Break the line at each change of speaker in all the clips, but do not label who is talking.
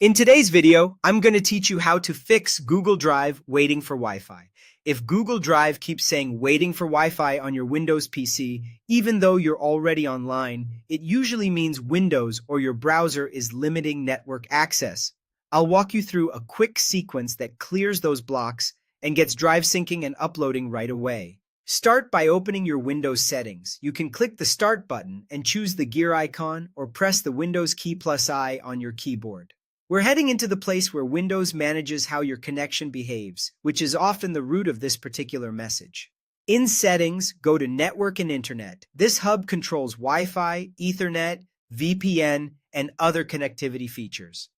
In today's video, I'm going to teach you how to fix Google Drive waiting for Wi-Fi. If Google Drive keeps saying waiting for Wi-Fi on your Windows PC, even though you're already online, it usually means Windows or your browser is limiting network access. I'll walk you through a quick sequence that clears those blocks and gets Drive syncing and uploading right away. Start by opening your Windows settings. You can click the Start button and choose the gear icon or press the Windows key plus I on your keyboard. We're heading into the place where Windows manages how your connection behaves, which is often the root of this particular message. In Settings, go to Network and Internet. This hub controls Wi-Fi, Ethernet, VPN, and other connectivity features.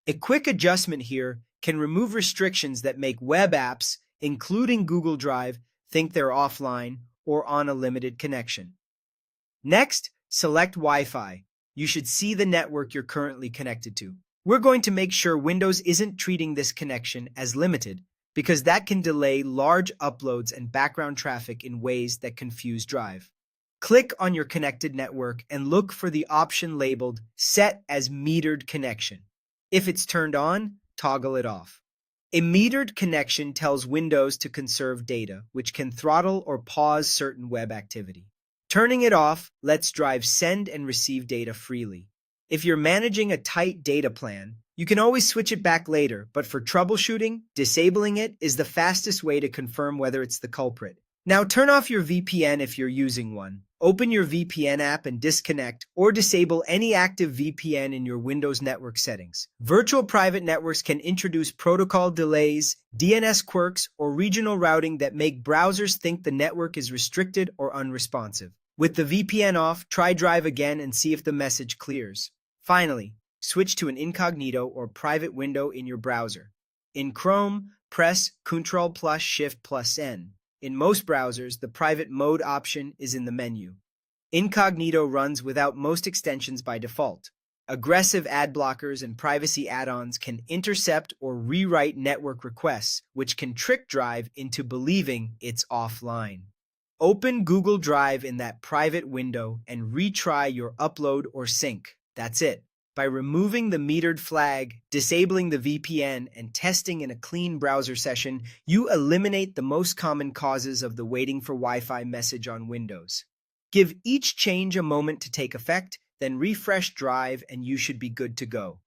A quick adjustment here can remove restrictions that make web apps, including Google Drive, think they're offline or on a limited connection. Next, select Wi-Fi. You should see the network you're currently connected to. We're going to make sure Windows isn't treating this connection as limited, because that can delay large uploads and background traffic in ways that confuse Drive. Click on your connected network and look for the option labeled Set as Metered Connection. If it's turned on, toggle it off. A metered connection tells Windows to conserve data, which can throttle or pause certain web activity. Turning it off lets Drive send and receive data freely. If you're managing a tight data plan, you can always switch it back later, but for troubleshooting, disabling it is the fastest way to confirm whether it's the culprit. Now turn off your VPN if you're using one. Open your VPN app and disconnect or disable any active VPN in your Windows network settings. Virtual private networks can introduce protocol delays, DNS quirks, or regional routing that make browsers think the network is restricted or unresponsive. With the VPN off, try Drive again and see if the message clears. Finally, switch to an incognito or private window in your browser. In Chrome, press Ctrl plus Shift plus N. In most browsers, the private mode option is in the menu. Incognito runs without most extensions by default. Aggressive ad blockers and privacy add-ons can intercept or rewrite network requests, which can trick Drive into believing it's offline. Open Google Drive in that private window and retry your upload or sync. That's it. By removing the metered flag, disabling the VPN, and testing in a clean browser session, you eliminate the most common causes of the waiting for Wi-Fi message on Windows. Give each change a moment to take effect, then refresh Drive and you should be good to go.